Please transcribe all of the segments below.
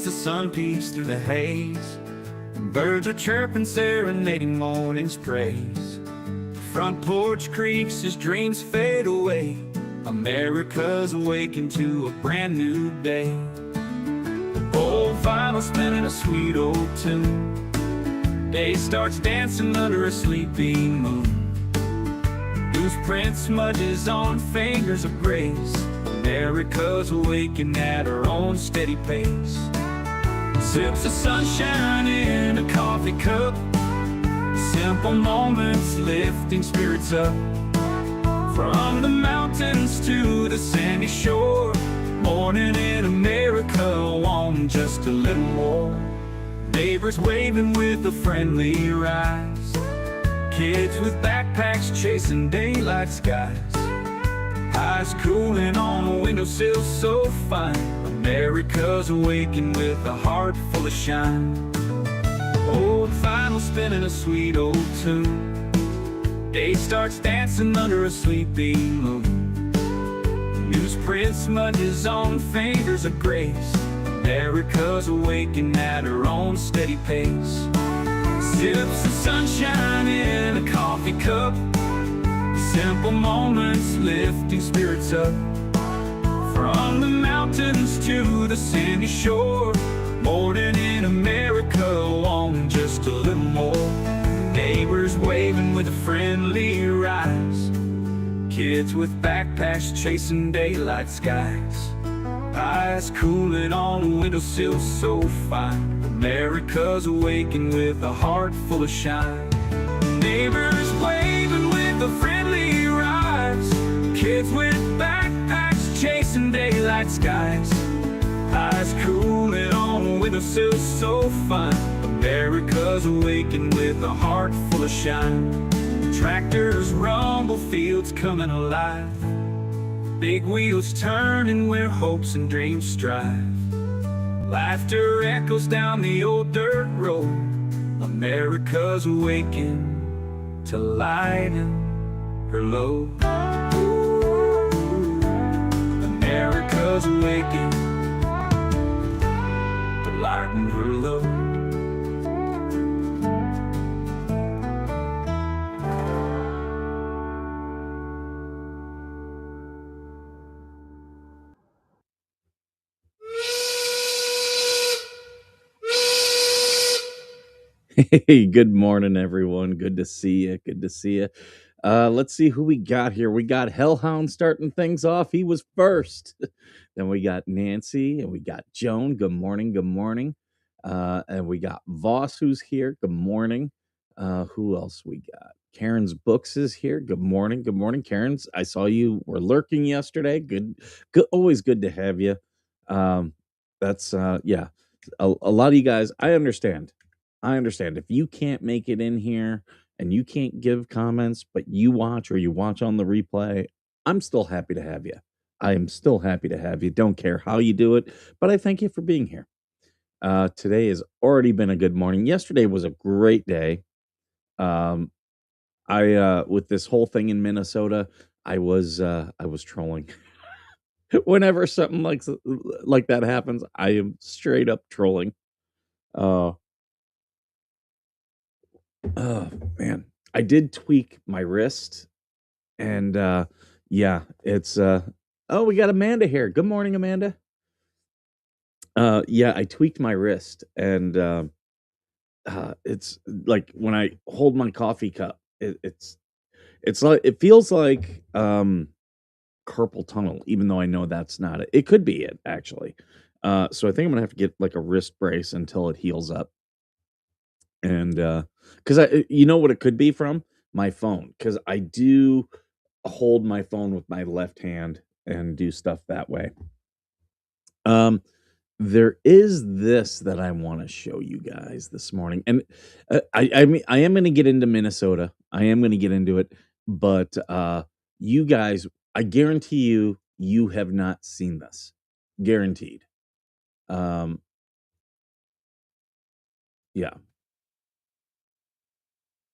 the sun peeks through the haze. Birds are chirping, serenading morning's praise. Front porch creaks as dreams fade away. America's awakened to a brand new day. Old vinyl spinning a sweet old tune. Day starts dancing under a sleepy moon. Loose print smudges on fingers of grace. America's awakened at her own steady pace. Sips of sunshine in a coffee cup. Simple moments lifting spirits up. From the mountains to the sandy shore. Morning in America, want just a little more. Neighbors waving with a friendly rise. Kids with backpacks chasing daylight skies. Eyes cooling on a windowsill so fine. America's awakened with a heart full of shine. Old vinyl spinning a sweet old tune. Day starts dancing under a sleepy moon. Newsprint smudges on fingers of grace. America's awakened at her own steady pace. Sips of sunshine in a coffee cup. Simple moments lifting spirits up. From the mountains to the sandy shore. Morning in America, wanting just a little more. Neighbors waving with a friendly rise. Kids with backpacks chasing daylight skies. Eyes cooling on a windowsill so fine. America's awakened with a heart full of shine. Neighbors waving with a friendly rise. Kids with backpacks chasing daylight skies. Eyes cooling on a windowsill so fine. America's awakened with a heart full of shine. Tractors rumble, fields coming alive. Big wheels turning where hopes and dreams strive. Laughter echoes down the old dirt road. America's awakened to lighten her load. America's awakened to lighten her load. Hey, good morning, everyone. Good to see you. Good to see you. Let's see who we got here. We got Hellhound starting things off. He was first. Then we got Nancy and we got Joan. Good morning. Good morning. And we got Voss, who's here. Good morning. Who else we got? Karen's Books is here. Good morning. Good morning, Karen's. I saw you were lurking yesterday. Good. Always good to have you. That's yeah. A lot of you guys. I understand. If you can't make it in here and you can't give comments, but you watch or you watch on the replay, I'm still happy to have you. I am still happy to have you. Don't care how you do it, but I thank you for being here. Today has already been a good morning. Yesterday was a great day. With this whole thing in Minnesota, I was trolling. Whenever something like that happens, I am straight up trolling. Oh man, I did tweak my wrist, and yeah, it's oh, we got Amanda here. Good morning, Amanda. Yeah, I tweaked my wrist, and it's like when I hold my coffee cup, it's like it feels like carpal tunnel, even though I know that's not it. It could be it actually. So I think I'm gonna have to get like a wrist brace until it heals up. And because you know what it could be from? My phone, because I do hold my phone with my left hand and do stuff that way. There is this that I want to show you guys this morning, and I mean I am going to get into Minnesota. I am going to get into it, but you guys, I guarantee you have not seen this, guaranteed. Yeah.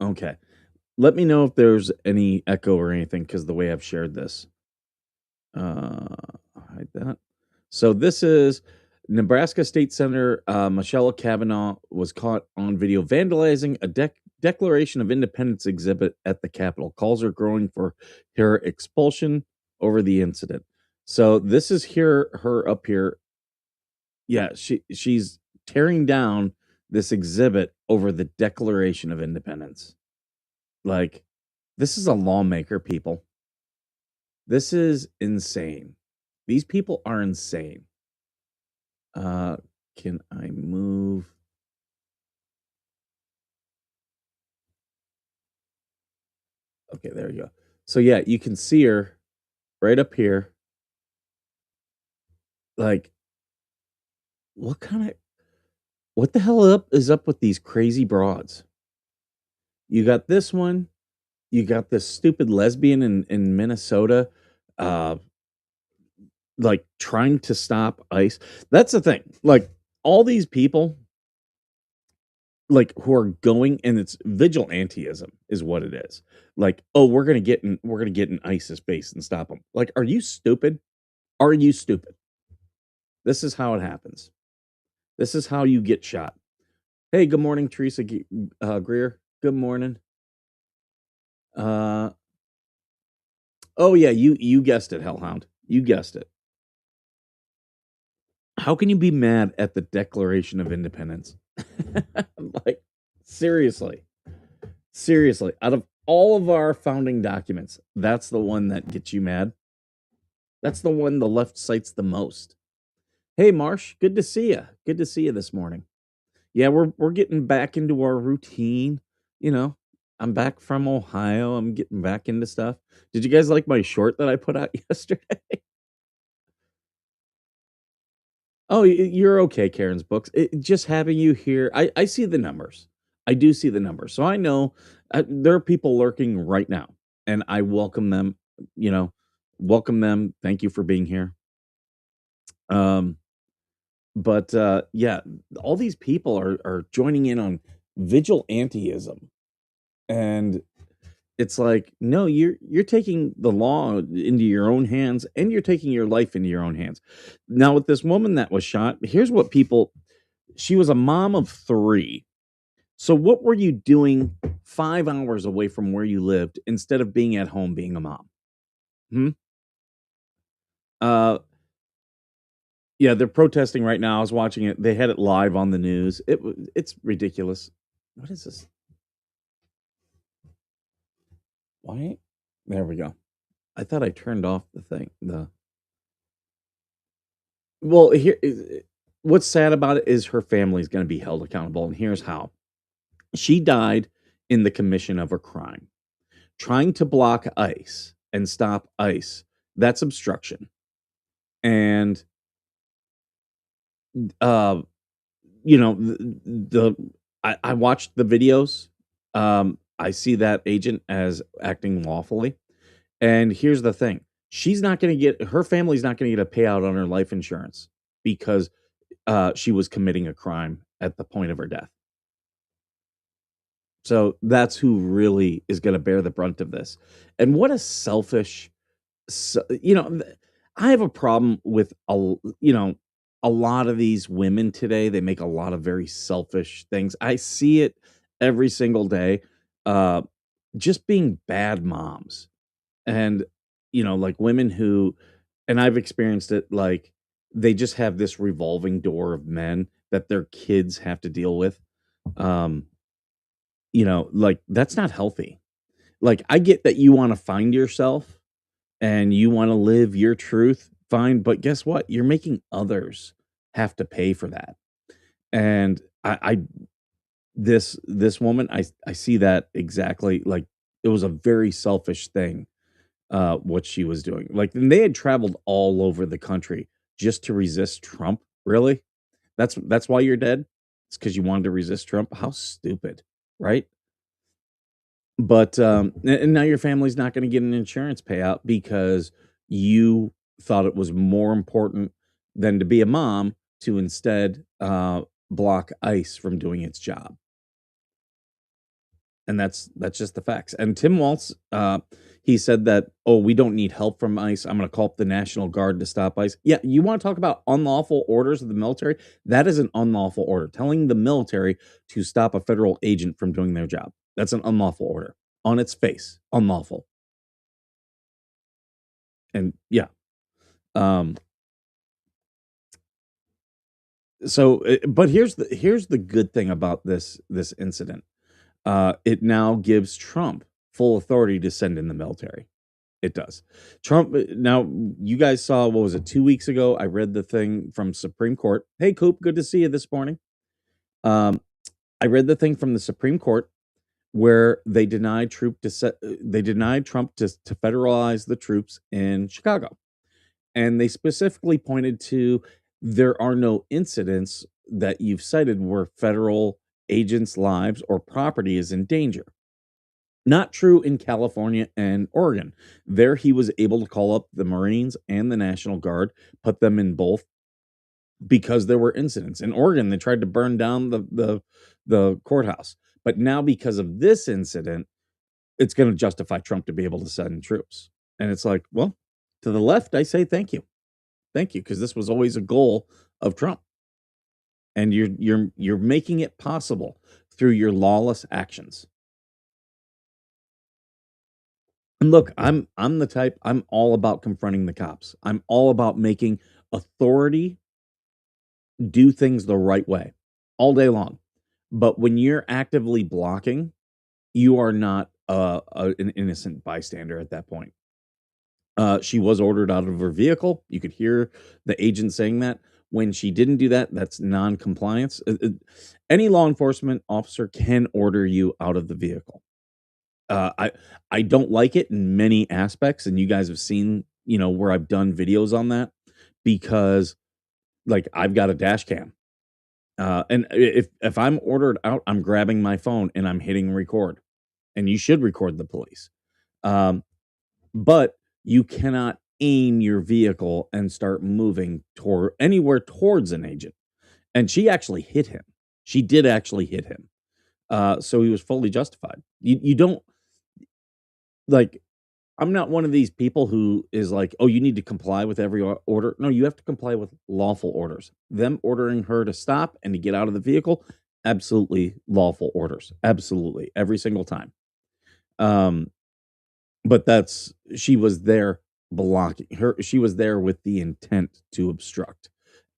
Okay. Let me know if there's any echo or anything because the way I've shared this. Hide that. So this is Nebraska State Senator Michelle Kavanaugh was caught on video vandalizing a Declaration of Independence exhibit at the Capitol. Calls are growing for her expulsion over the incident. So this is her up here. Yeah, she's tearing down this exhibit over the Declaration of Independence. Like, this is a lawmaker, people. This is insane. These people are insane. Can I move? Okay, there you go. So yeah, you can see her right up here. Like, what the hell is up with these crazy broads? You got this one. You got this stupid lesbian in Minnesota, uh, like trying to stop ICE. That's the thing. Like all these people, like who are going, and it's vigilantism is what it is. Like, oh, we're gonna get in ISIS base and stop them. Like, are you stupid? Are you stupid? This is how it happens. This is how you get shot. Hey, good morning, Teresa Greer. Good morning. Oh yeah, you guessed it, Hellhound. You guessed it. How can you be mad at the Declaration of Independence? Like, seriously. Seriously, out of all of our founding documents, that's the one that gets you mad. That's the one the left cites the most. Hey, Marsh, good to see you. Good to see you this morning. Yeah, we're getting back into our routine. You know, I'm back from Ohio. I'm getting back into stuff. Did you guys like my short that I put out yesterday? Oh, you're okay, Karen's books. Just having you here, I see the numbers. I do see the numbers. So I know there are people lurking right now, and I welcome them. You know, welcome them. Thank you for being here. Um, but yeah, all these people are joining in on vigilantism, and it's like, no, you're taking the law into your own hands, and you're taking your life into your own hands. Now, with this woman that was shot, here's what people. She was a mom of 3. So what were you doing 5 hours away from where you lived instead of being at home being a mom? Hmm? Uh, yeah, they're protesting right now. I was watching it. They had it live on the news. It's ridiculous. What is this? Why? There we go. I thought I turned off the thing. Well, what's sad about it is her family's going to be held accountable, and here's how. She died in the commission of a crime. Trying to block ICE and stop ICE, that's obstruction. And uh you know, I watched the videos. I see that agent as acting lawfully. And here's the thing. Her family's not going to get a payout on her life insurance because she was committing a crime at the point of her death. So that's who really is going to bear the brunt of this. And what a selfish, I have a problem with a lot of these women today. They make a lot of very selfish things. I see it every single day. Uh, just being bad moms, and like women who, and I've experienced it. Like they just have this revolving door of men that their kids have to deal with. Um, like that's not healthy. Like I get that you want to find yourself and you want to live your truth, fine. But guess what? You're making others have to pay for that. And this woman, I see that exactly. Like it was a very selfish thing, what she was doing. Like, and they had traveled all over the country just to resist Trump. Really? That's why you're dead? It's because you wanted to resist Trump? How stupid, right? But and now your family's not going to get an insurance payout because you thought it was more important than to be a mom to instead block ICE from doing its job. And that's just the facts. And Tim Walz, He said that, "Oh, we don't need help from ICE. I'm going to call up the National Guard to stop ICE." Yeah, you want to talk about unlawful orders of the military? That is an unlawful order. Telling the military to stop a federal agent from doing their job. That's an unlawful order on its face. Unlawful. And yeah. Um but here's the good thing about this incident. It now gives Trump full authority to send in the military. It does. Trump now you guys saw, what was it, 2 weeks ago? I read the thing from Supreme Court. Hey, Coop, good to see you this morning. Um, I read the thing from the Supreme Court where they denied Trump to federalize the troops in Chicago. And they specifically pointed to, there are no incidents that you've cited where federal agents' lives or property is in danger. Not true in California and Oregon. There, he was able to call up the Marines and the National Guard, put them in both because there were incidents. In Oregon, they tried to burn down the courthouse. But now, because of this incident, it's going to justify Trump to be able to send troops. And it's like, well, to the left, I say thank you. Thank you, because this was always a goal of Trump. And you're making it possible through your lawless actions. And look, I'm the type, I'm all about confronting the cops. I'm all about making authority do things the right way all day long. But when you're actively blocking, you are not an innocent bystander at that point. She was ordered out of her vehicle. You could hear the agent saying that. When she didn't do that, that's non-compliance. Any law enforcement officer can order you out of the vehicle. I don't like it in many aspects, and you guys have seen, where I've done videos on that, because like I've got a dash cam. And if I'm ordered out, I'm grabbing my phone and I'm hitting record. And you should record the police. But you cannot aim your vehicle and start moving toward anywhere towards an agent. And she actually hit him. She did actually hit him. So he was fully justified. You don't, like, I'm not one of these people who is like, oh, you need to comply with every order. No, you have to comply with lawful orders. Them ordering her to stop and to get out of the vehicle, absolutely lawful orders. Absolutely. Every single time. But she was there blocking her. She was there with the intent to obstruct.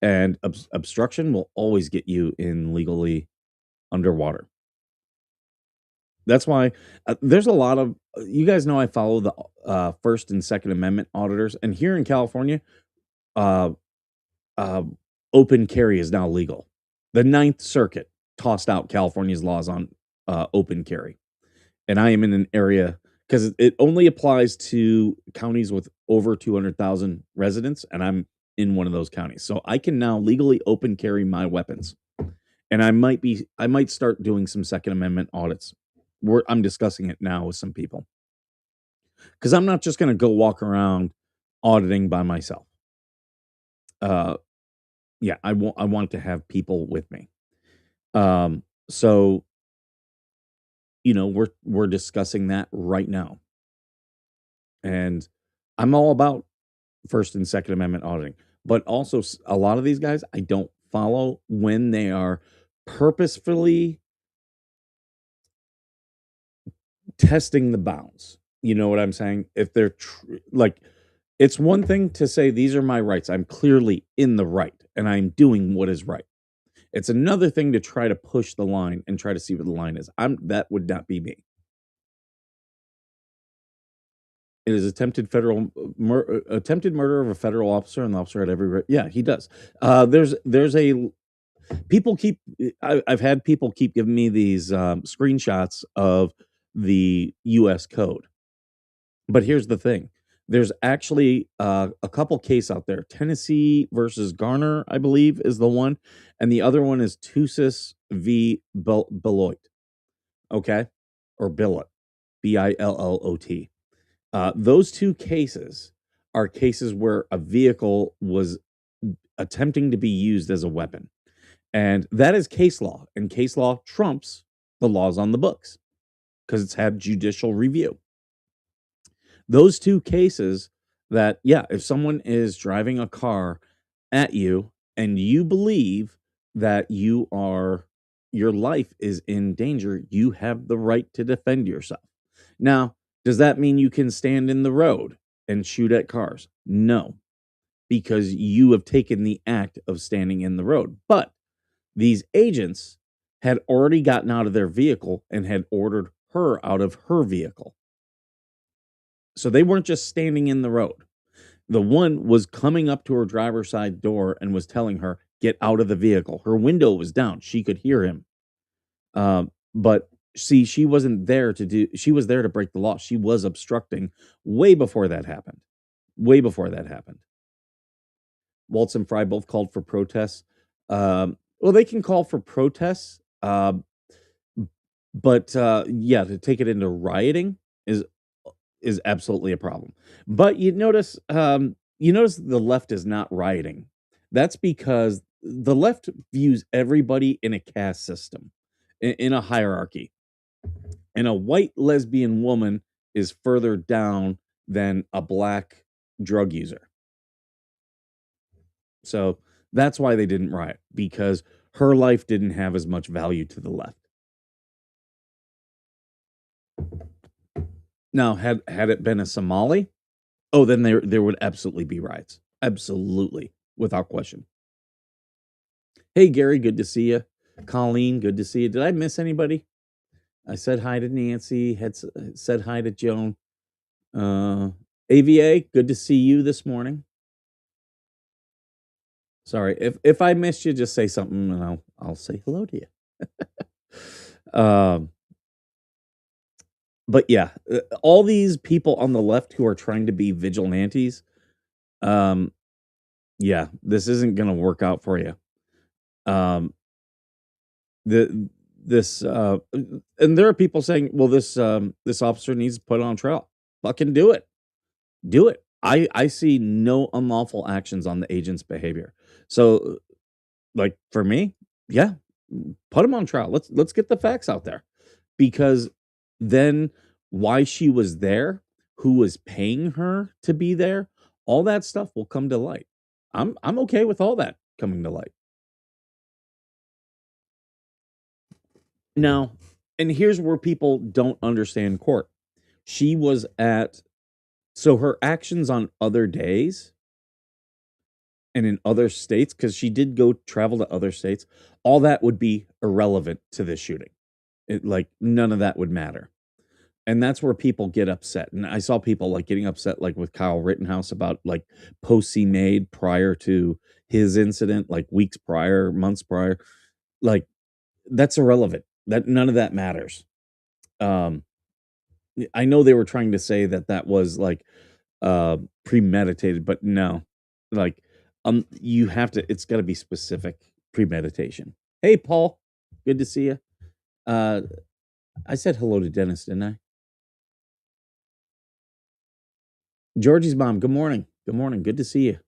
And obstruction will always get you in legally underwater. That's why there's a lot of, you guys know, I follow the First and Second Amendment auditors, and here in California, uh, uh, open carry is now legal. The Ninth Circuit tossed out California's laws on open carry, and I am in an area, because it only applies to counties with over 200,000 residents, and I'm in one of those counties, so I can now legally open carry my weapons, and I might start doing some Second Amendment audits. I'm discussing it now with some people, because I'm not just going to go walk around auditing by myself. Yeah, I want to have people with me. So we're discussing that right now, and I'm all about First and Second Amendment auditing, but also a lot of these guys I don't follow when they are purposefully testing the bounds. You know what I'm saying? If they're like, it's one thing to say these are my rights. I'm clearly in the right and I'm doing what is right. It's another thing to try to push the line and try to see what the line is. That would not be me. It is attempted murder of a federal officer, and the officer had every right. Yeah, he does. There's a people keep. I've had people keep giving me these screenshots of the U.S. code, but here's the thing: there's actually a couple case out there. Tennessee versus Garner, I believe, is the one, and the other one is Tusis v. Beloit. Okay, or Billot, Billot. Those two cases are cases where a vehicle was attempting to be used as a weapon. And that is case law. And case law trumps the laws on the books because it's had judicial review. Those two cases that, yeah, if someone is driving a car at you and you believe that your life is in danger, you have the right to defend yourself. Now, does that mean you can stand in the road and shoot at cars? No, because you have taken the act of standing in the road. But these agents had already gotten out of their vehicle and had ordered her out of her vehicle. So they weren't just standing in the road. The one was coming up to her driver's side door and was telling her, get out of the vehicle. Her window was down. She could hear him. But see, she wasn't there she was there to break the law. She was obstructing way before that happened. Way before that happened. Waltz and Fry both called for protests. Well, they can call for protests, but yeah, to take it into rioting is absolutely a problem. But you notice the left is not rioting. That's because the left views everybody in a caste system, in a hierarchy. And a white lesbian woman is further down than a black drug user. So that's why they didn't riot, because her life didn't have as much value to the left. Now, had it been a Somali, oh, then there would absolutely be riots. Absolutely, without question. Hey, Gary, good to see you. Colleen, good to see you. Did I miss anybody? I said hi to Nancy, said hi to Joan. AVA, good to see you this morning. Sorry, if I missed you, just say something and I'll say hello to you. But yeah, all these people on the left who are trying to be vigilantes, yeah, this isn't going to work out for you. This and there are people saying, well, this officer needs to put on trial. Fucking do it. Do it. I see no unlawful actions on the agent's behavior. So, like, for me, yeah, put him on trial. Let's get the facts out there, because then why she was there, who was paying her to be there, all that stuff will come to light. I'm okay with all that coming to light. Now, and here's where people don't understand court. She was so her actions on other days and in other states, because she did go travel to other states, all that would be irrelevant to this shooting. Like, none of that would matter. And that's where people get upset. And I saw people like getting upset, like with Kyle Rittenhouse, about like posts he made prior to his incident, like weeks prior, months prior. Like, that's irrelevant. That none of that matters. I know they were trying to say that was like premeditated, but no. Like, you have to, it's got to be specific premeditation. Hey, Paul, good to see you. I said hello to Dennis, didn't I? Georgie's mom, good morning. Good morning. Good to see you.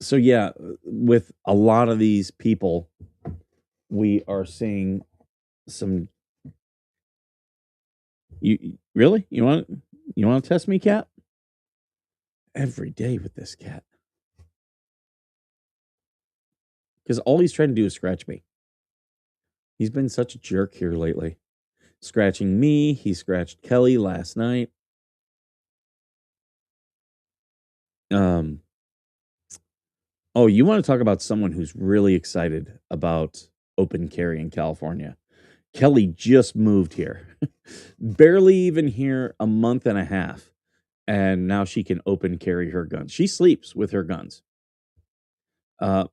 So yeah, with a lot of these people, we are seeing some. You really? You want to test me, cat? Every day with this cat. Because all he's trying to do is scratch me. He's been such a jerk here lately. Scratching me. He scratched Kelly last night. Oh, you want to talk about someone who's really excited about open carry in California? Kelly just moved here, barely even here a month and a half, and now she can open carry her guns. She sleeps with her guns. I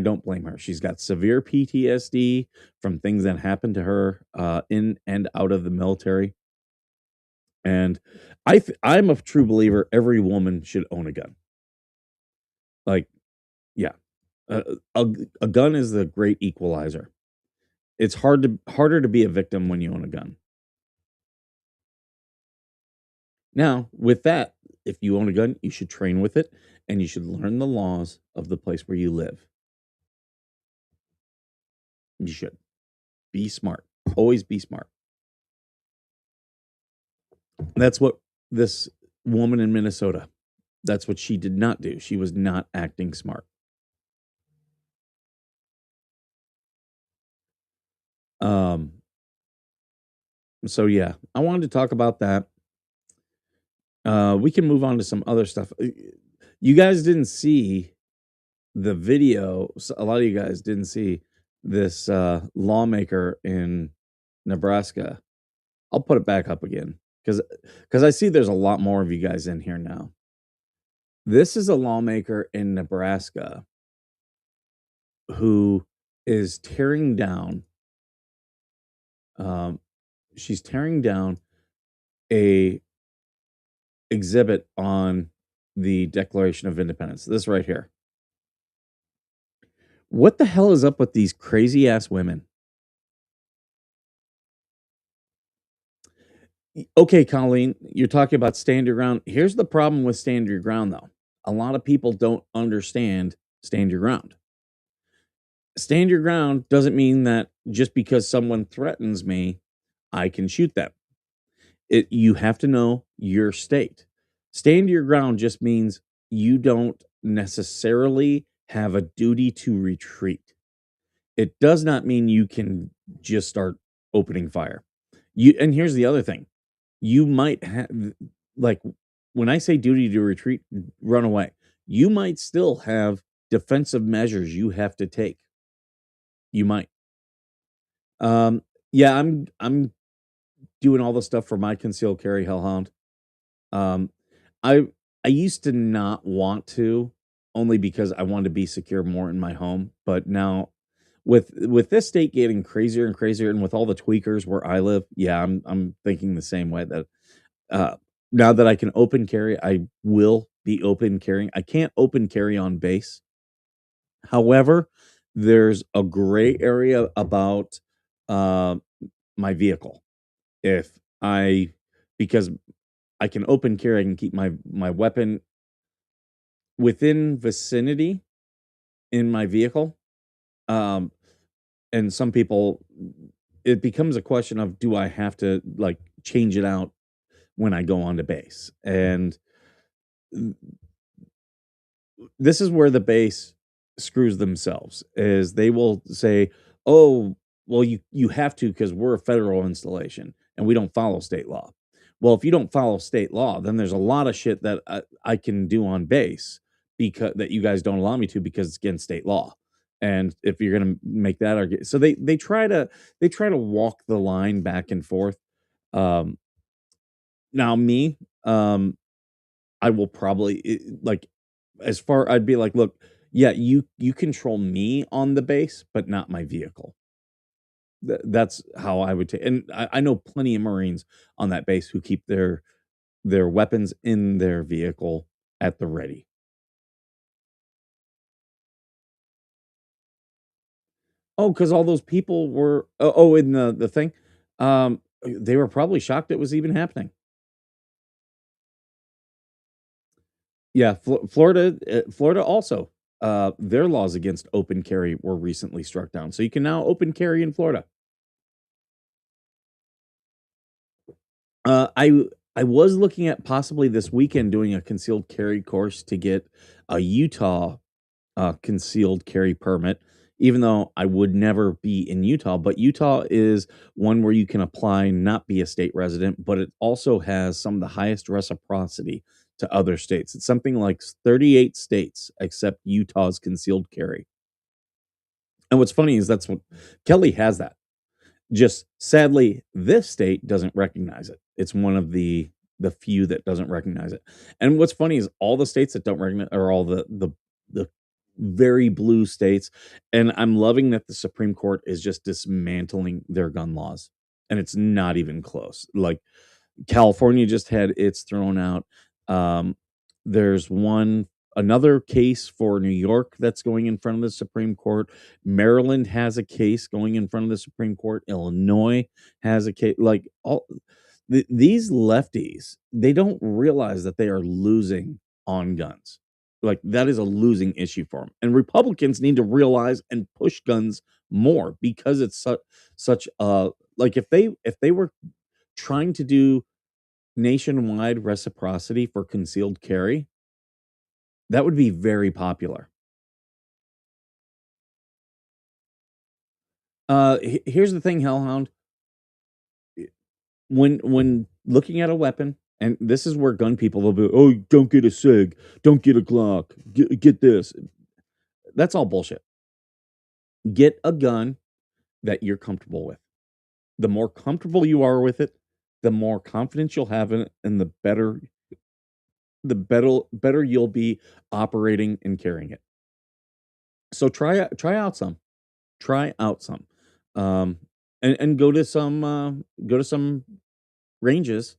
don't blame her. She's got severe PTSD from things that happened to her in and out of the military. And I'm a true believer every woman should own a gun. Like, yeah, a gun is the great equalizer. It's harder to be a victim when you own a gun. Now, with that, if you own a gun, you should train with it and you should learn the laws of the place where you live. You should be smart. Always be smart. That's what this woman in Minnesota, that's what she did not do. She was not acting smart. Um, so yeah, I wanted to talk about that. We can move on to some other stuff. You guys didn't see the video. A lot of you guys didn't see this lawmaker in Nebraska. I'll put it back up again because I see there's a lot more of you guys in here now. This is a lawmaker in Nebraska who is tearing down. Um, she's tearing down a exhibit on the Declaration of Independence. This right here. What the hell is up with these crazy ass women? Okay, Colleen, you're talking about stand your ground. Here's the problem with stand your ground, though. A lot of people don't understand stand your ground. Stand your ground doesn't mean that just because someone threatens me, I can shoot them. You have to know your state. Stand your ground just means you don't necessarily have a duty to retreat. It does not mean you can just start opening fire. And here's the other thing. You might have, like, when I say duty to retreat, run away. You might still have defensive measures you have to take. You might. Um, yeah, I'm doing all the stuff for my concealed carry hellhound. Um, I I used to not want to, only because I wanted to be secure more in my home, but now with this state getting crazier and crazier, and with all the tweakers where I live, yeah, I'm thinking the same way that uh, now that I can open carry, I will be open carrying. I can't open carry on base. However, there's a gray area about uh, my vehicle. If I because I can open carry, I can keep my weapon within vicinity in my vehicle. Um, and some people, it becomes a question of, do I have to like change it out when I go onto base? And this is where the base screws themselves, is they will say, "Oh, well, you have to because we're a federal installation and we don't follow state law." Well, if you don't follow state law, then there's a lot of shit that I can do on base because that you guys don't allow me to because it's against state law. And if you're gonna make that argument, so they try to walk the line back and forth. Um, now me, I will probably like as far I'd be like, "Look, yeah, you control me on the base, but not my vehicle." That's how I would take, and I know plenty of Marines on that base who keep their weapons in their vehicle at the ready. Oh, because all those people were in the thing, they were probably shocked it was even happening. Yeah, Florida also, their laws against open carry were recently struck down, so you can now open carry in Florida. Uh, I I was looking at possibly this weekend doing a concealed carry course to get a Utah concealed carry permit, even though I would never be in Utah. But Utah is one where you can apply, not be a state resident, but it also has some of the highest reciprocity to other states. It's something like 38 states except Utah's concealed carry. And what's funny is that's what Kelly has that. Just sadly, this state doesn't recognize it. It's one of the few that doesn't recognize it. And what's funny is all the states that don't recognize are all the very blue states. And I'm loving that the Supreme Court is just dismantling their gun laws. And it's not even close. Like California just had its thrown out. There's another case for New York that's going in front of the Supreme Court. Maryland has a case going in front of the Supreme Court. Illinois has a case. Like these lefties, they don't realize that they are losing on guns. Like that is a losing issue for them. And Republicans need to realize and push guns more because it's such a like if they were trying to do nationwide reciprocity for concealed carry, that would be very popular. Here's the thing, Hellhound. When looking at a weapon, and this is where gun people will be, oh, don't get a SIG, don't get a Glock, get this. That's all bullshit. Get a gun that you're comfortable with. The more comfortable you are with it, the more confidence you'll have in it, and the better you'll be operating and carrying it. So try out some. Try out some. And go to some ranges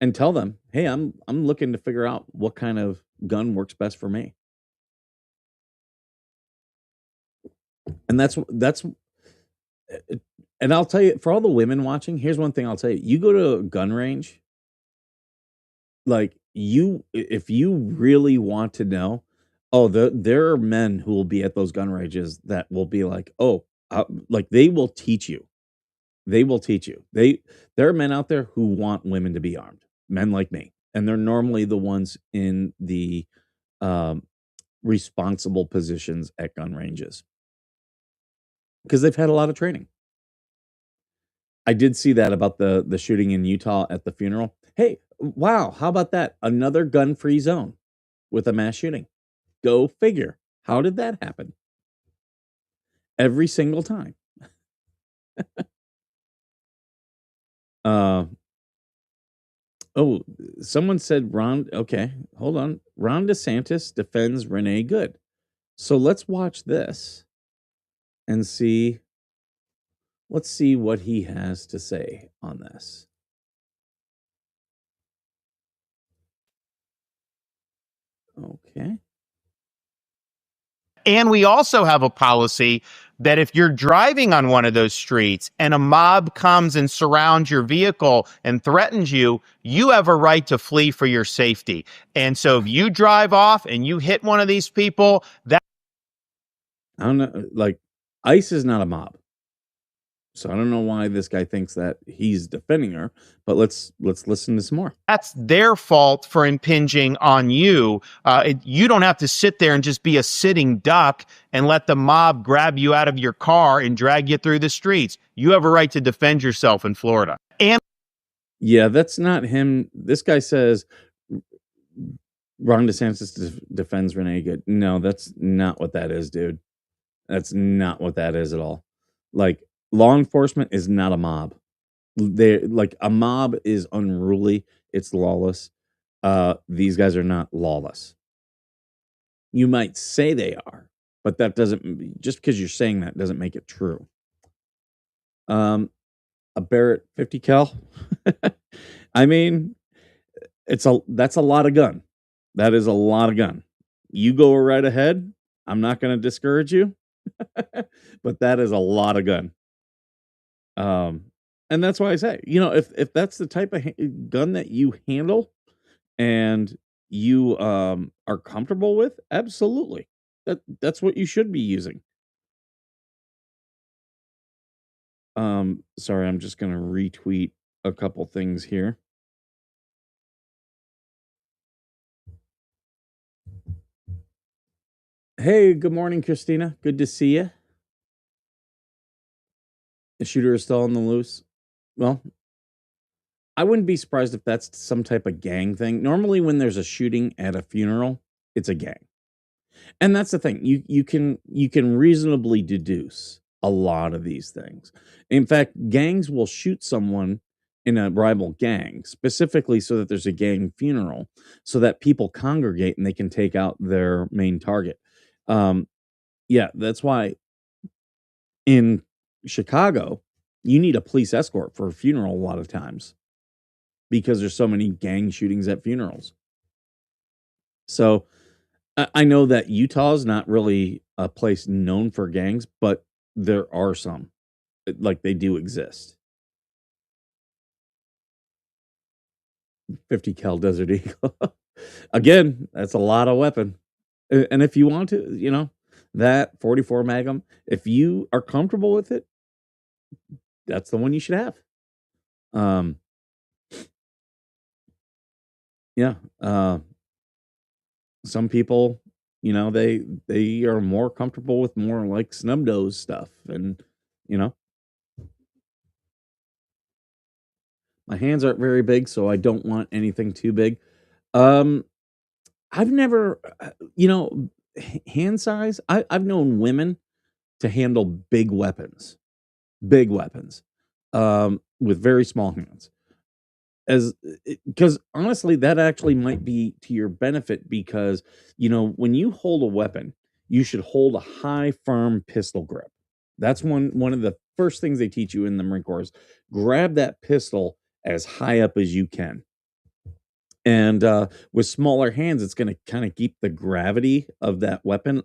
and tell them, "Hey, I'm looking to figure out what kind of gun works best for me." And that's and I'll tell you, for all the women watching, here's one thing I'll tell you. You go to a gun range, like if you really want to know, there are men who will be at those gun ranges that will be like, "Oh, like they will teach you. They will teach you. There are men out there who want women to be armed, men like me, and they're normally the ones in the um, responsible positions at gun ranges because they've had a lot of training. I did see that about the shooting in Utah at the funeral. Hey, wow, how about that? Another gun-free zone with a mass shooting. Go figure. How did that happen? Every single time. Uh, oh, someone said okay, hold on. Ron DeSantis defends Renee Good. So let's watch this and see. Let's see what he has to say on this. Okay. And we also have a policy that if you're driving on one of those streets and a mob comes and surrounds your vehicle and threatens you, you have a right to flee for your safety. And so if you drive off and you hit one of these people, that I don't know. Like, ICE is not a mob. So I don't know why this guy thinks that he's defending her, but let's listen to some more. that's their fault for impinging on you. You don't have to sit there and just be a sitting duck and let the mob grab you out of your car and drag you through the streets. You have a right to defend yourself in Florida. And Yeah, that's not him. This guy says Ron DeSantis defends Renee Good. No, that's not what that is, dude. That's not what that is at all. Like, law enforcement is not a mob. Like, a mob is unruly. It's lawless. These guys are not lawless. You might say they are, but that doesn't, just because you're saying that doesn't make it true. A Barrett 50 cal. I mean, that's a lot of gun. That is a lot of gun. You go right ahead. I'm not going to discourage you, but that is a lot of gun. And that's why I say, if that's the type of gun that you handle and you are comfortable with, absolutely, that's what you should be using. Sorry, I'm just gonna retweet a couple things here. Hey, good morning, Christina. Good to see you. The shooter is still on the loose. Well, I wouldn't be surprised if that's some type of gang thing. Normally, when there's a shooting at a funeral, it's a gang. And that's the thing. You can reasonably deduce a lot of these things. In fact, gangs will shoot someone in a rival gang specifically so that there's a gang funeral, so that people congregate and they can take out their main target. Yeah, that's why in Chicago you need a police escort for a funeral a lot of times because there's so many gang shootings at funerals. So I know that Utah is not really a place known for gangs, but there are some. Like, they do exist. 50 cal Desert Eagle. Again, that's a lot of weapon. And if you want to, that 44 Magnum, if you are comfortable with it, that's the one you should have. Yeah. Some people, they are more comfortable with more like snub nose stuff, and you know, my hands aren't very big, so I don't want anything too big. Um, I've never, hand size. I've known women to handle big weapons, with very small hands. As because honestly, that actually might be to your benefit because when you hold a weapon, you should hold a high, firm pistol grip. That's one of the first things they teach you in the Marine Corps is grab that pistol as high up as you can. And with smaller hands, it's going to kind of keep the gravity of that weapon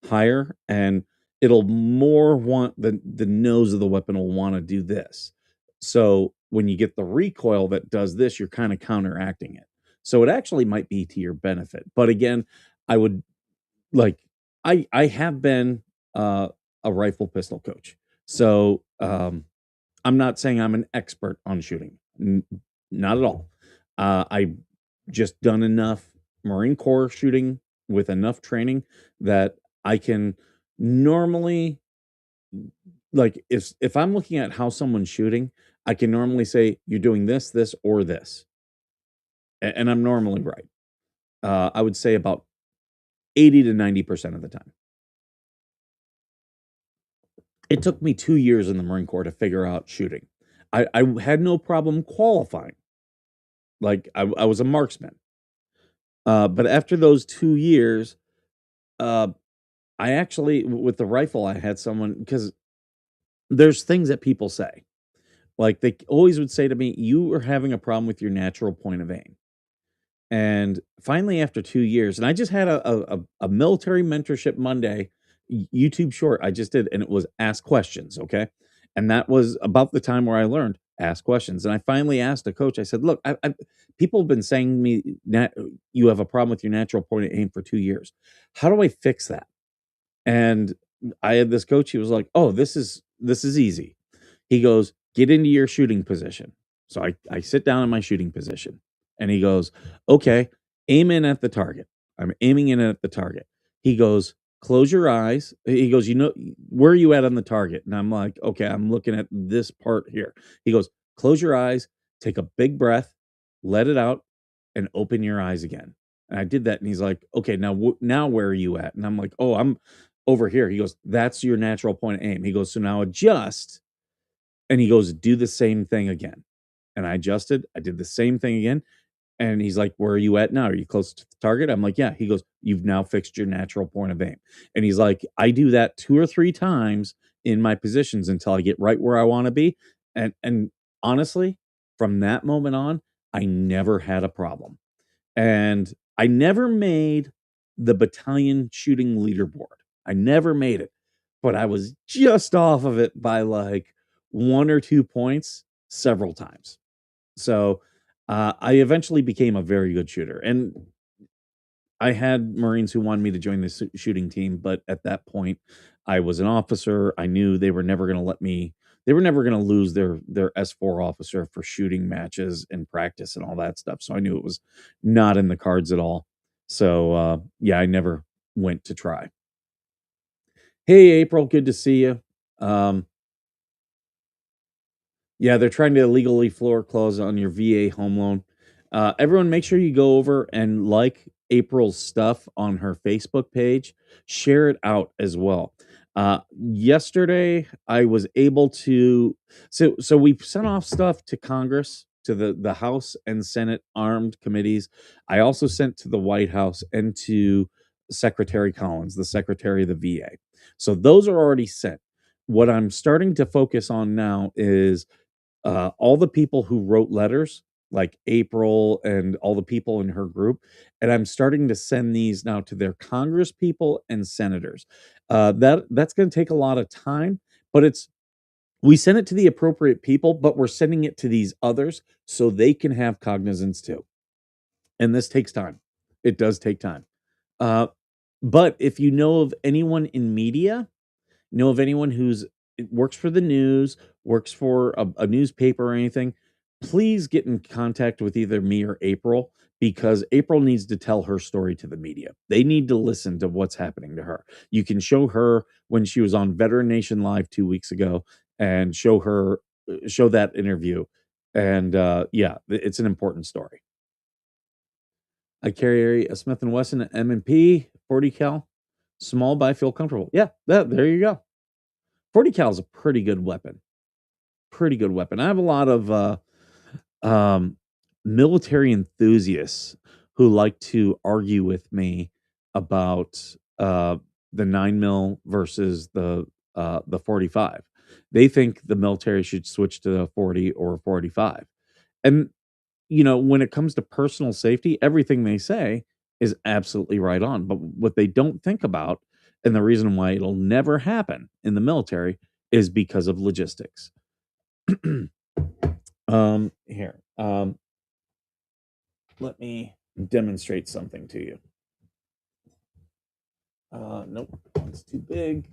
higher, and it'll more want the nose of the weapon will want to do this. So when you get the recoil that does this, you're kind of counteracting it. So it actually might be to your benefit. But again, I would like I have been a rifle pistol coach. So I'm not saying I'm an expert on shooting. Not at all. I just done enough Marine Corps shooting with enough training that I can normally, like, if I'm looking at how someone's shooting, I can normally say you're doing this, this, or this, and I'm normally right. I would say about 80 to 90% of the time. It took me 2 years in the Marine Corps to figure out shooting. I had no problem qualifying. Like I was a marksman. But after those 2 years, uh, I actually with the rifle, I had someone because there's things that people say. Like they always would say to me, "You are having a problem with your natural point of aim." And finally, after 2 years, and I just had a military mentorship Monday YouTube short I just did, and it was ask questions. Okay, and that was about the time where I learned ask questions. And I finally asked a coach. I said, "Look, people have been saying to me you have a problem with your natural point of aim for 2 years. How do I fix that?" And I had this coach, he was like, "Oh, this is easy." He goes, "Get into your shooting position." So I sit down in my shooting position and he goes, "Okay, aim in at the target." I'm aiming in at the target. He goes, "Close your eyes." He goes, where are you at on the target?" And I'm like, "Okay, I'm looking at this part here." He goes, "Close your eyes, take a big breath, let it out, and open your eyes again." And I did that and he's like, "Okay, now now where are you at?" And I'm like, "Oh, I'm over here." He goes, "That's your natural point of aim." He goes, "So now adjust." And he goes, "Do the same thing again." And I adjusted. I did the same thing again. And he's like, "Where are you at now? Are you close to the target?" I'm like, "Yeah." He goes, "You've now fixed your natural point of aim." And he's like, "I do that 2 or 3 times in my positions until I get right where I want to be." And honestly, from that moment on, I never had a problem. And I never made the battalion shooting leaderboard. I never made it, but I was just off of it by like 1 or 2 points several times. So I eventually became a very good shooter. And I had Marines who wanted me to join the shooting team, but at that point, I was an officer. I knew they were never going to let me. They were never going to lose their S4 officer for shooting matches and practice and all that stuff. So I knew it was not in the cards at all. So yeah, I never went to try. Hey, April, good to see you. Um, Yeah, they're trying to illegally foreclose on your VA home loan. Everyone, make sure you go over and like April's stuff on her Facebook page. Share it out as well. Yesterday, I was able to. So we sent off stuff to Congress, to the House and Senate armed committees. I also sent to the White House and to Secretary Collins, the Secretary of the VA. So those are already sent. What I'm starting to focus on now is all the people who wrote letters, like April and all the people in her group, and I'm starting to send these now to their Congress people and senators. That's going to take a lot of time, but it's we send it to the appropriate people, but we're sending it to these others so they can have cognizance too. And this takes time. It does take time. Uh, but if you know of anyone in media, know of anyone who's works for the news, works for a newspaper or anything, please get in contact with either me or April, because April needs to tell her story to the media. They need to listen to what's happening to her. You can show her when she was on Veteran Nation Live 2 weeks ago, and show that interview. And yeah, it's an important story. I carry a Smith & Wesson M&P 40 cal, small, but I feel comfortable. Yeah, there you go. 40 cal is a pretty good weapon. Pretty good weapon. I have a lot of military enthusiasts who like to argue with me about the 9 mil versus the 45. They think the military should switch to the 40 or 45. And when it comes to personal safety, everything they say is absolutely right on. But what they don't think about, and the reason why it'll never happen in the military, is because of logistics. Here, let me demonstrate something to you. Nope, it's too big.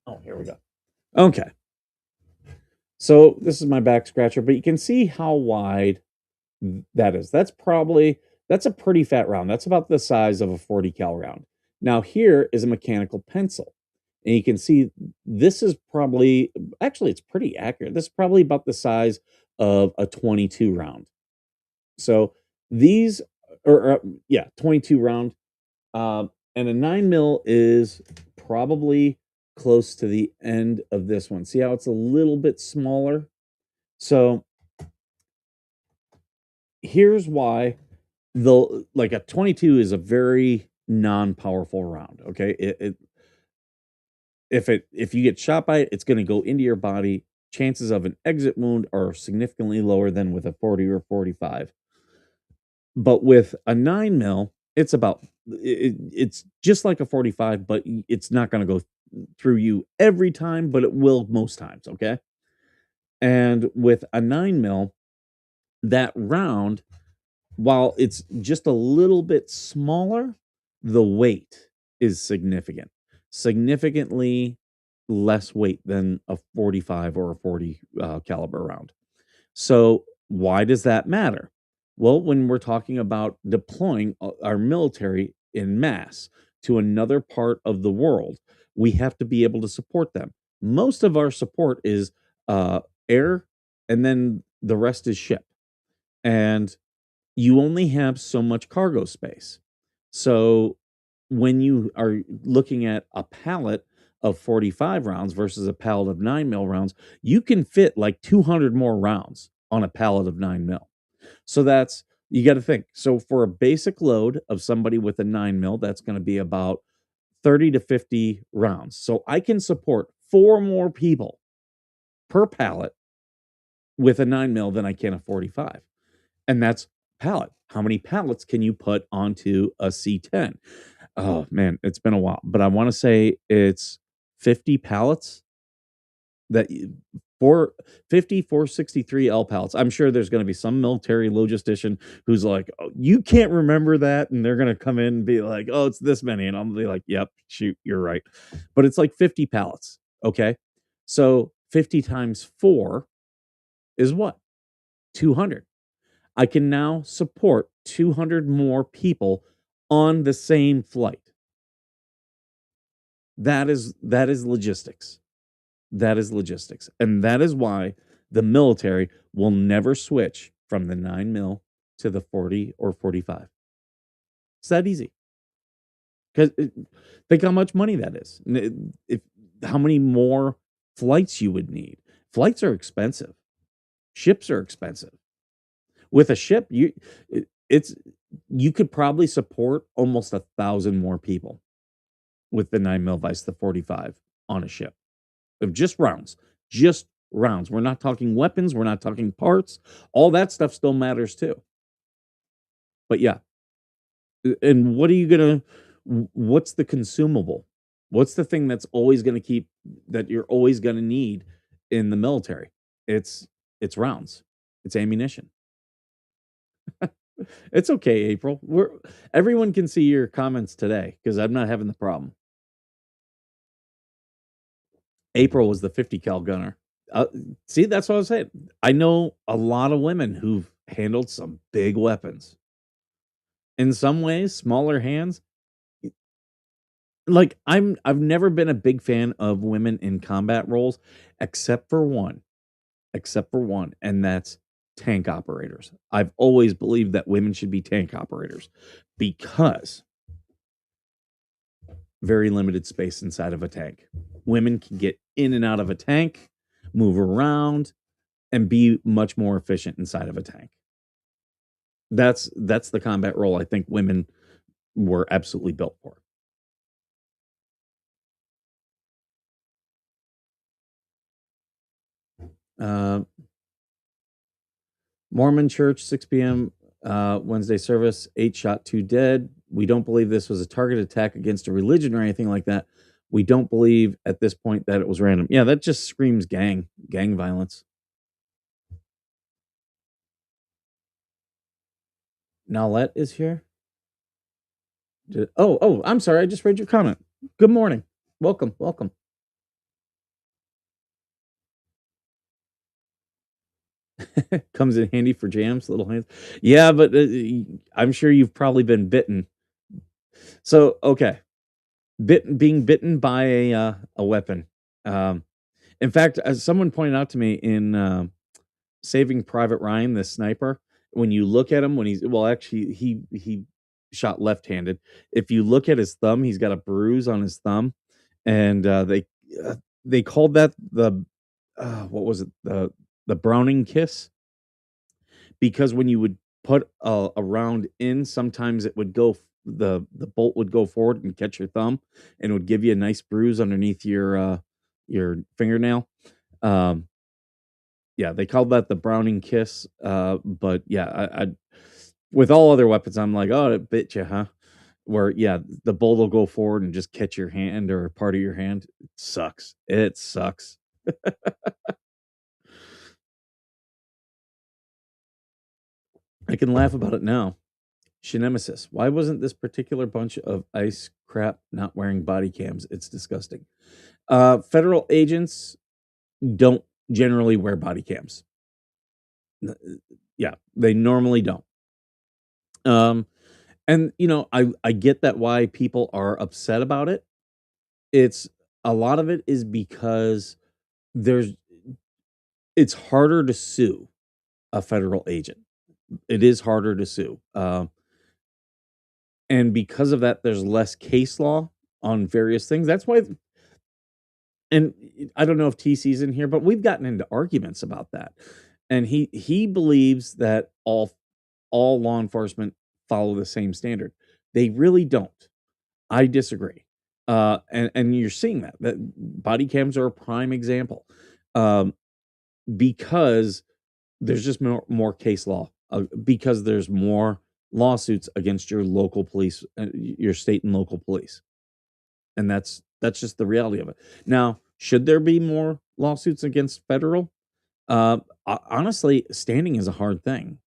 Oh, here we go. Okay. So this is my back scratcher, but you can see how wide that is. That's a pretty fat round. That's about the size of a 40 cal round. Now here is a mechanical pencil. And you can see this is probably, actually it's pretty accurate. This is probably about the size of a 22 round. So these, 22 round. And a 9 mil is probably close to the end of this one. See how it's a little bit smaller? So here's why a 22 is a very non-powerful round. Okay. If you get shot by it, it's going to go into your body. Chances of an exit wound are significantly lower than with a 40 or 45. But with a 9 mil, it's just like a 45, but it's not going to go through you every time, but it will most times. Okay. And with a 9 mil, that round, while it's just a little bit smaller, the weight is significantly less weight than a 45 or a 40 caliber round. So why does that matter? Well, when we're talking about deploying our military in mass to another part of the world, we have to be able to support them. Most of our support is air, and then the rest is ship. And you only have so much cargo space. So when you are looking at a pallet of 45 rounds versus a pallet of 9 mil rounds, you can fit like 200 more rounds on a pallet of 9 mil. So you got to think. So for a basic load of somebody with a 9 mil, that's going to be about 30 to 50 rounds. So I can support 4 more people per pallet with a 9 mil than I can a 45. And that's pallet. How many pallets can you put onto a C10? Oh man, it's been a while, but I want to say it's 50 pallets that 463 L pallets. I'm sure there's going to be some military logistician who's like, oh, you can't remember that. And they're going to come in and be like, oh, it's this many. And I'm be like, yep, shoot, you're right. But it's like 50 pallets. Okay. So 50 times 4 is what? 200. I can now support 200 more people on the same flight. That is logistics. That is logistics. And that is why the military will never switch from the 9 mil to the 40 or 45. It's that easy. Because think how much money that is. How many more flights you would need. Flights are expensive. Ships are expensive. With a ship, you could probably support almost 1,000 more people with the 9 mil vice the 45 on a ship of just rounds. We're not talking weapons. We're not talking parts. All that stuff still matters too. But yeah. And what's the consumable? What's the thing that's always going to that you're always going to need in the military? It's rounds. It's ammunition. It's okay, April. Everyone can see your comments today because I'm not having the problem. April was the 50 cal gunner. See, that's what I was saying. I know a lot of women who've handled some big weapons. In some ways, smaller hands. Like I've never been a big fan of women in combat roles, except for one, and that's tank operators. I've always believed that women should be tank operators because very limited space inside of a tank. Women can get in and out of a tank, move around, and be much more efficient inside of a tank. That's the combat role I think women were absolutely built for. Uh, Mormon Church, 6 p.m. Wednesday service, 8 shot, 2 dead. We don't believe this was a targeted attack against a religion or anything like that. We don't believe at this point that it was random. Yeah, that just screams gang violence. Nolette is here. Oh, I'm sorry. I just read your comment. Good morning. Welcome. Comes in handy for jams, little hands. Yeah, but I'm sure you've probably been bitten. So, okay. Being bitten by a weapon. In fact, as someone pointed out to me in Saving Private Ryan, the sniper, when you look at him, when actually he shot left-handed. If you look at his thumb, he's got a bruise on his thumb, and they called that the what was it, the Browning kiss, because when you would put a round in, sometimes it would go the bolt would go forward and catch your thumb, and it would give you a nice bruise underneath your fingernail. Yeah, they called that the Browning kiss. But yeah, I with all other weapons, I'm like, oh, it bit you, huh? Where yeah, the bolt will go forward and just catch your hand or part of your hand. It sucks. It sucks. I can laugh about it now. Shinemesis. Why wasn't this particular bunch of ice crap not wearing body cams? It's disgusting. Federal agents don't generally wear body cams. Yeah, they normally don't. And I get that why people are upset about it. It's a lot of it is because there's it's harder to sue a federal agent. It is harder to sue. And because of that, there's less case law on various things. That's why, and I don't know if TC's in here, but we've gotten into arguments about that. And he believes that all law enforcement follow the same standard. They really don't. I disagree. And you're seeing that body cams are a prime example. Because there's just more case law, because there's more lawsuits against your local police, your state and local police, and that's just the reality of it. Now, should there be more lawsuits against federal? Honestly, standing is a hard thing.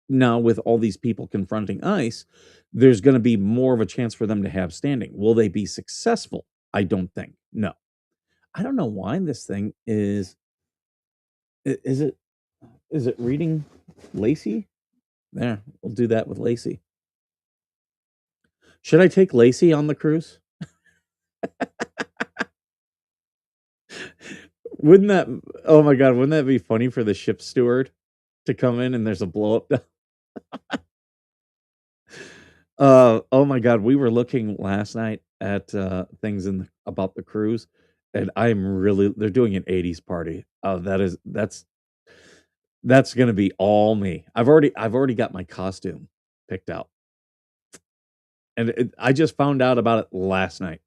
Now, with all these people confronting ICE, there's going to be more of a chance for them to have standing. Will they be successful? I don't think. No. I don't know why this thing is. Is it reading Lacey? There, we'll do that with Lacey. Should I take Lacey on the cruise? Wouldn't that? Oh my god, wouldn't that be funny for the ship steward to come in and there's a blow up? Oh my god, we were looking last night at things about the cruise, and they're doing an 80s party. Oh, that's gonna be all me. I've already got my costume picked out, and I just found out about it last night.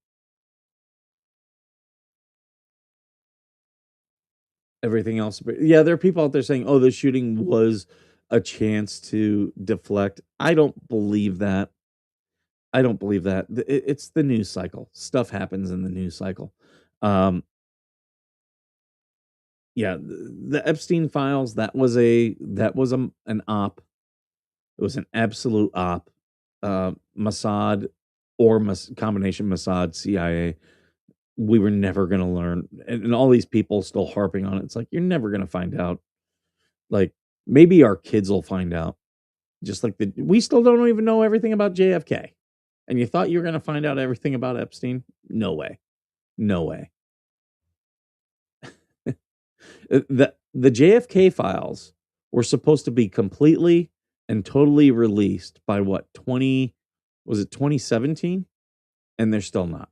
Everything else, but yeah, there are people out there saying, "Oh, the shooting was a chance to deflect." I don't believe that. I don't believe that. It's the news cycle. Stuff happens in the news cycle. Um, yeah, the Epstein files. An op. It was an absolute op. Mossad or combination Mossad CIA. we were never going to learn. And all these people still harping on it. It's like, you're never going to find out. Like, maybe our kids will find out. Just like we still don't even know everything about JFK. And you thought you were going to find out everything about Epstein? No way. No way. The JFK files were supposed to be completely and totally released by what, 2017? And they're still not.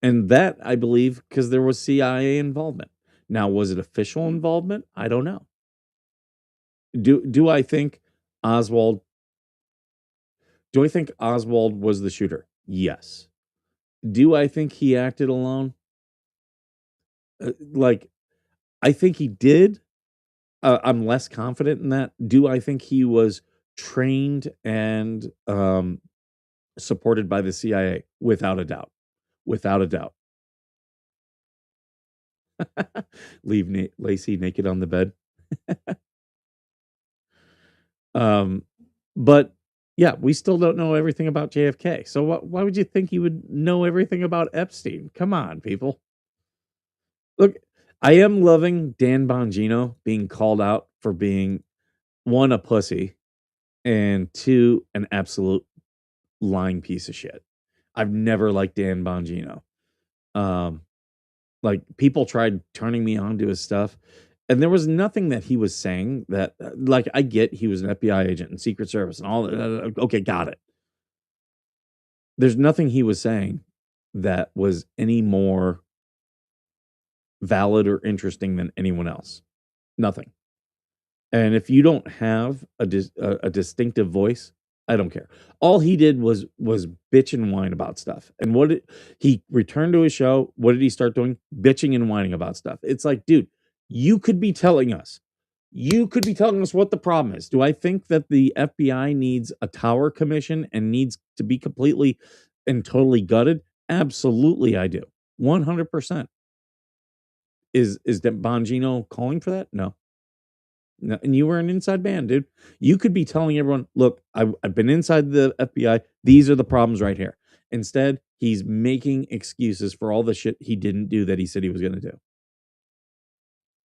And that, I believe, because there was CIA involvement. Now, was it official involvement? I don't know. Do I think Oswald was the shooter? Yes. Do I think he acted alone? I think he did. I'm less confident in that. Do I think he was trained and supported by the CIA? Without a doubt. Without a doubt. Leave Lacey naked on the bed. But yeah, we still don't know everything about JFK. So why would you think you would know everything about Epstein? Come on, people. Look, I am loving Dan Bongino being called out for being, one, a pussy, and two, an absolute lying piece of shit. I've never liked Dan Bongino. Like, people tried turning me on to his stuff, and there was nothing that he was saying that, like, I get he was an FBI agent and Secret Service and all that. Okay, got it. There's nothing he was saying that was any more valid or interesting than anyone else. Nothing. And if you don't have a distinctive voice, I don't care. All he did was bitch and whine about stuff. And he returned to his show. What did he start doing? Bitching and whining about stuff. It's like, dude, you could be telling us what the problem is. Do I think that the FBI needs a Tower Commission and needs to be completely and totally gutted? Absolutely, I do. 100%. Is that Bongino calling for that? No. No, and you were an inside man, dude. You could be telling everyone, look, I've been inside the FBI. These are the problems right here. Instead, he's making excuses for all the shit he didn't do that he said he was going to do.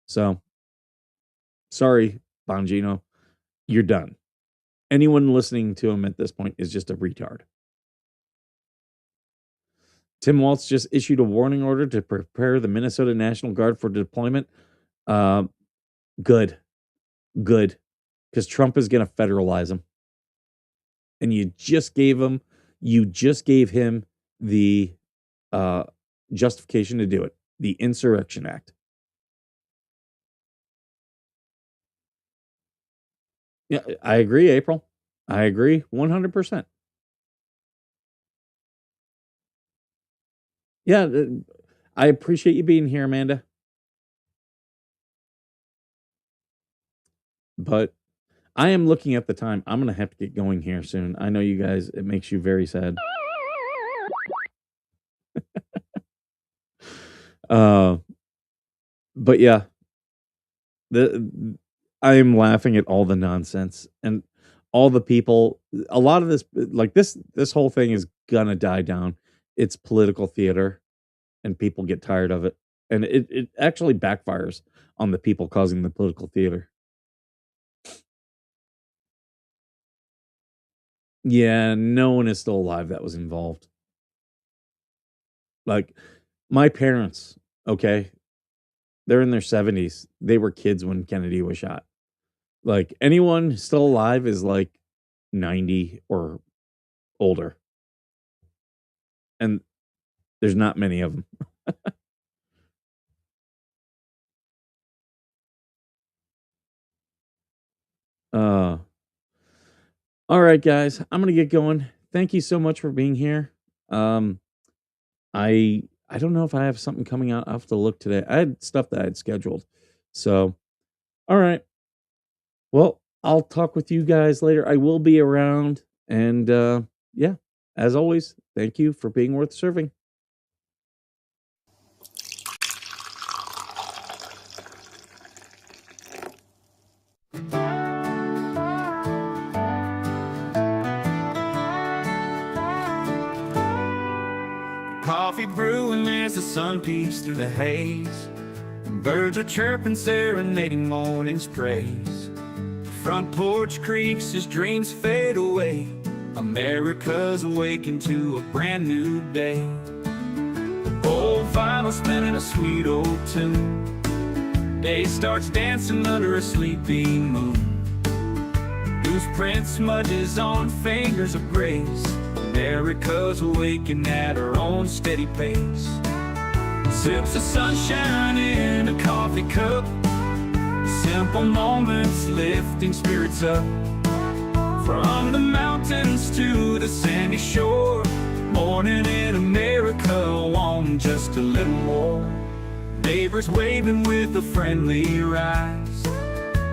So, sorry, Bongino, you're done. Anyone listening to him at this point is just a retard. Tim Walz just issued a warning order to prepare the Minnesota National Guard for deployment. Good. Because Trump is going to federalize them. And you just gave him the justification to do it. The Insurrection Act. Yeah, I agree, April. I agree 100%. Yeah, I appreciate you being here, Amanda. But I am looking at the time. I'm going to have to get going here soon. I know you guys, it makes you very sad. But yeah, I am laughing at all the nonsense and all the people. A lot of this, like this whole thing is going to die down. It's political theater and people get tired of it. And it actually backfires on the people causing the political theater. Yeah, no one is still alive that was involved. Like, my parents, okay, they're in their 70s. They were kids when Kennedy was shot. Like, anyone still alive is like 90 or older. And there's not many of them. All right, guys, I'm gonna get going. Thank you so much for being here. I don't know if I have something coming out. I have to look today. I had stuff that I had scheduled. So, all right. Well, I'll talk with you guys later. I will be around. And yeah, as always, thank you for being worth serving. coffee brewing as the sun peeks through the haze. Birds are chirping, serenading morning's praise. Front porch creaks as dreams fade away. America's awakened to a brand new day. Old vinyl spinning a sweet old tune. Day starts dancing under a sleepy moon. Loose print smudges on fingers of grace. America's awakened at her own steady pace. Sips of sunshine in a coffee cup. Simple moments lifting spirits up. From the mountains to the sandy shore. Morning in America, want just a little more. Neighbors waving with a friendly rise.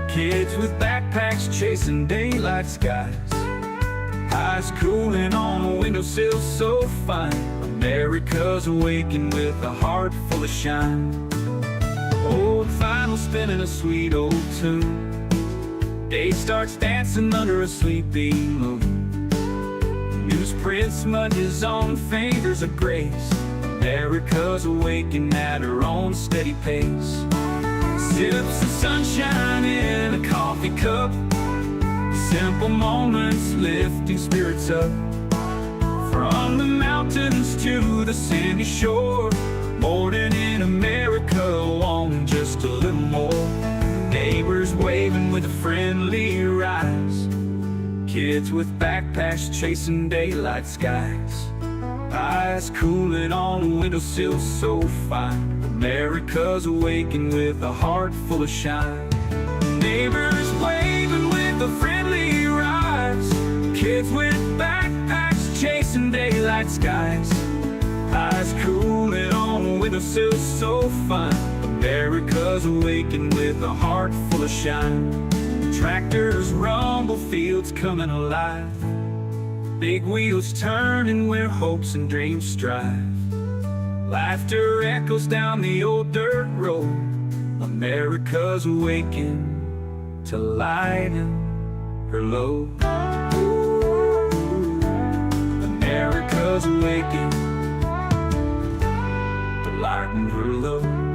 Kids with backpacks chasing daylight skies. Eyes cooling on a windowsill so fine. America's awakened with a heart full of shine. Old vinyl spinning a sweet old tune. Day starts dancing under a sleepy moon. Newsprint smudges on fingers of grace. America's awakened at her own steady pace. Sips of sunshine in a coffee cup. Simple moments lifting spirits up. From the mountains to the sandy shore. Morning in America, want just a little more. Neighbors waving with a friendly rise. Kids with backpacks chasing daylight skies. Eyes cooling on a windowsill so fine. America's awakened with a heart full of shine. Neighbors waving with a friendly rise. Kids with backpacks chasing daylight skies. Eyes cooling on a windowsill so fine. America's awakened with a heart full of shine. Tractors rumble, fields coming alive. Big wheels turning where hopes and dreams strive. Laughter echoes down the old dirt road. America's awakened to lighten her load. America's awakened to lighten her load.